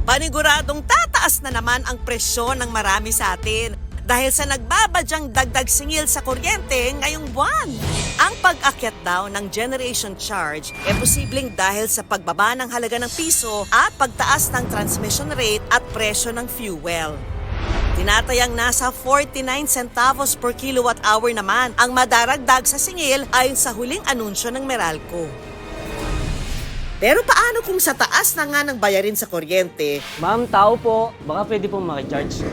Paniguradong tataas na naman ang presyon ng marami sa atin dahil sa nagbabadyang dagdag singil sa kuryente ngayong buwan. Ang pag-akyat daw ng generation charge ay posibleng dahil sa pagbaba ng halaga ng piso at pagtaas ng transmission rate at presyo ng fuel. Tinatayang nasa 49 centavos per kilowatt hour naman ang madaragdag sa singil ayon sa huling anunsyo ng Meralco. Pero paano kung sa taas na nga ng bayarin sa kuryente, Ma'am, tao po. Baka pwede po makicharge.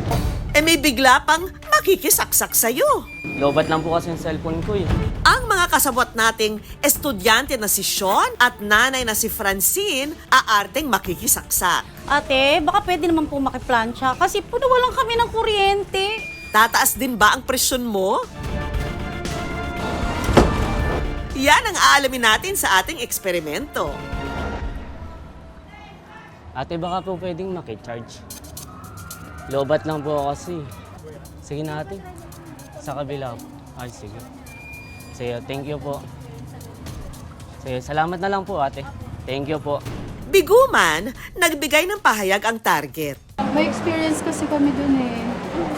may bigla pang makikisaksak sa'yo? Lobat lang po kasi yung cellphone ko eh. Ang mga kasabwat nating estudyante na si Sean at nanay na si Francine aarteng makikisaksak. Ate, baka pwede naman po makiplansya kasi nawalan kami ng kuryente. Tataas din ba ang presyon mo? Yan ang aalamin natin sa ating eksperimento. Ate, baka po pwedeng makicharge. Lobat lang po ako kasi. Sige na ate. Sa kabila po. Ay, sige. Sige, thank you po. Sige, salamat na lang po ate. Thank you po. Biguman, nagbigay ng pahayag ang target. May experience kasi kami dun eh.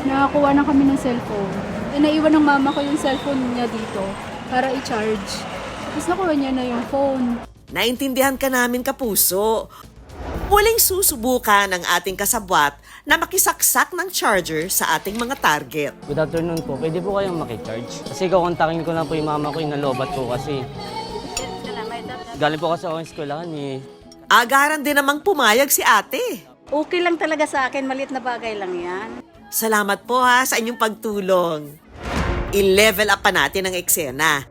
Nakakuha na kami ng cellphone. Naiwan ng mama ko yung cellphone niya dito para i-charge. Tapos nakuha niya na yung phone. Naintindihan ka namin, kapuso. Muling susubukan ng ating kasabwat na makisaksak ng charger sa ating mga target. Good afternoon po. Pwede po kayong makicharge? Kasi kukontakin ko na po yung mama ko yung nalobat po kasi. Galing po kasi ako yung eskwelahan eh. Agaran din namang pumayag si ate. Okay lang talaga sa akin, maliit na bagay lang yan. Salamat po ha sa inyong pagtulong. I-level up pa natin ang eksena.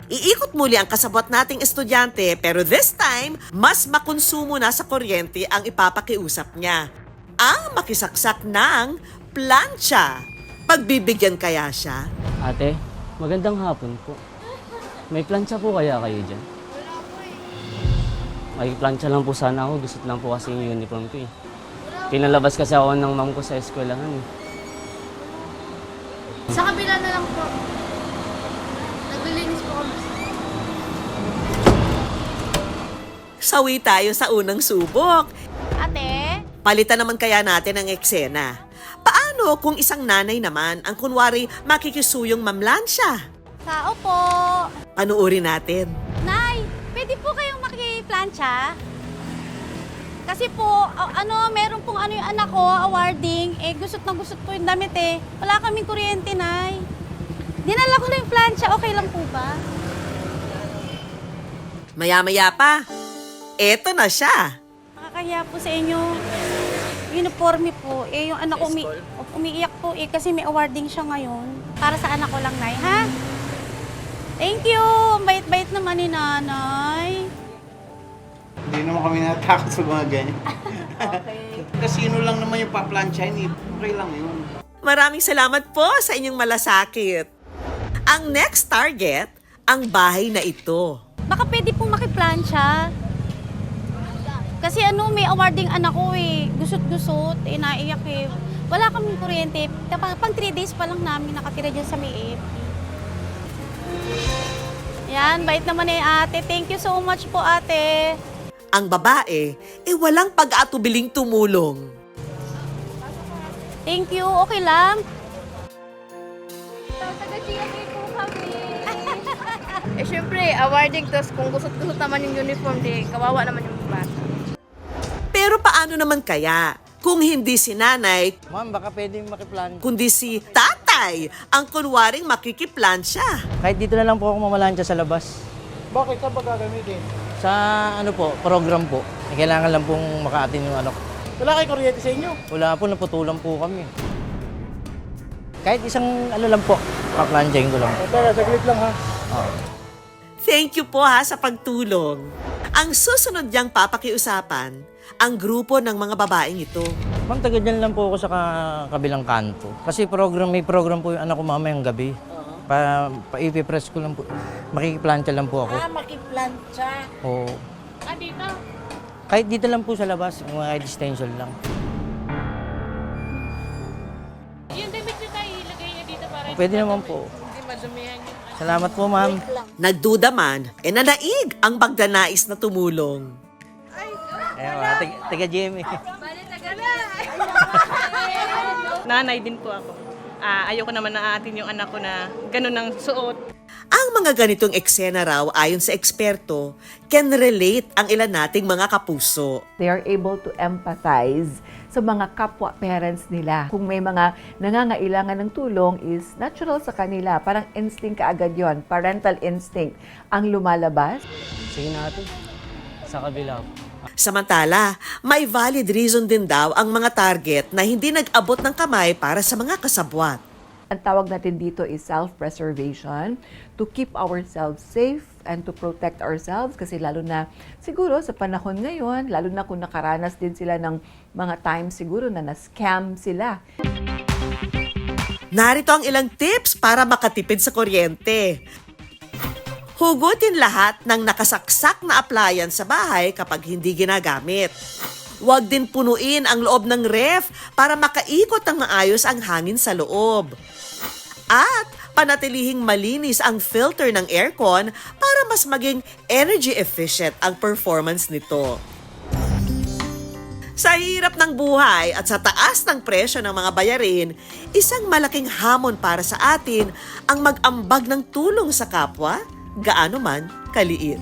Iikot muli ang kasabot nating estudyante pero this time, mas makonsumo na sa kuryente ang ipapakiusap niya. Ang makisaksak ng plancha. Pagbibigyan kaya siya? Ate, magandang hapon po. May plancha po kaya kayo dyan? May plancha lang po sana ako. Gusto lang po kasi yung uniform ko eh. Pinalabas kasi ako ng mom ko sa eskwelahan eh. Sa kabila na lang po. Naglilinis po kami. Sawi tayo sa unang subok. Ate? Palitan naman kaya natin ang eksena. Paano kung isang nanay naman ang kunwari makikisuyong mamlansya? Tao po. Panuorin natin. Nay, pwede po kayong makiplansya? Kasi po, meron pong yung anak ko, awarding, gusot na gusot po yung damit eh. Wala kaming kuryente, Nay. Dinala ko na yung plancha, okay lang po ba? Maya-maya pa. Eto na siya. Nakakahiya po sa inyo. Uniforme po. Yung anak ko umiiyak po kasi may awarding siya ngayon. Para sa anak ko lang, Nay, ha? Thank you! Ang bait-bait naman ni Nanay. Hindi naman kami natakot sa mga ganyan. Okay. Kasino lang naman yung paplansyahin, okay lang yun. Maraming salamat po sa inyong malasakit. Ang next target, ang bahay na ito. Baka pwede pong makiplansya. Kasi may awarding anak ko eh. Gusot-gusot, naiyak eh. Wala kaming kuryente. Pang 3 days pa lang namin nakatira dyan sa may AFP. Yan, bait naman eh ate. Thank you so much po ate. Ang babae, walang pag-atubiling tumulong. Thank you, okay lang. Taga-GMA po kami. Syempre, awarding, tapos kung gusot-gusot naman yung uniform, kawawa naman yung bata. Pero paano naman kaya kung hindi si nanay, Ma'am, baka pwede makiplan. kundi si tatay ang kunwaring makikiplansya? Kahit dito na lang po ako mamalansya sa labas. Bakit ka ba gagamitin? Sa program po. Kailangan lang pong makaatin yung anak. Wala kayo kuryente sa inyo? Wala po, naputulan po kami. Kahit isang lang po, paplansyahin ko lang. Tara, saglit lang ha. Thank you po ha sa pagtulong. Ang susunod niyang papakiusapan, ang grupo ng mga babaeng ito. Ma'am, taga dyan lang po ako sa kabilang kanto. Kasi may program po yung anak ko mamayang gabi. Pa-ipipress ko lang po. Makikiplansya lang po ako. Makiplansya. Oo. Dito? Kahit dito lang po sa labas, mga extension lang. Yung damit nyo tayo, ilagay nyo dito para Pwede naman po. hindi madumihan yung... Salamat po, ma'am. Nagduda man, nanaig ang bagdanais na tumulong. Taga GMA. Bali, taga nanay din po ako. Ayoko naman na atin yung anak ko na ganun ang suot. Ang mga ganitong eksena raw ayon sa eksperto, can relate ang ilan nating mga kapuso. They are able to empathize sa mga kapwa parents nila. Kung may mga nangangailangan ng tulong is natural sa kanila. Parang instinct kaagad yon, parental instinct ang lumalabas. Sige natin. Sa kabila po. Samantala, may valid reason din daw ang mga target na hindi nag-abot ng kamay para sa mga kasabwat. Ang tawag natin dito is self-preservation, to keep ourselves safe and to protect ourselves. Kasi lalo na siguro sa panahon ngayon, lalo na kung nakaranas din sila ng mga times siguro na na-scam sila. Narito ang ilang tips para makatipid sa kuryente. Hugutin lahat ng nakasaksak na appliance sa bahay kapag hindi ginagamit. Huwag din punuin ang loob ng ref para makaikot ng maayos ang hangin sa loob. At panatilihing malinis ang filter ng aircon para mas maging energy efficient ang performance nito. Sa hirap ng buhay at sa taas ng presyo ng mga bayarin, isang malaking hamon para sa atin ang mag-ambag ng tulong sa kapwa, gaano man kaliit.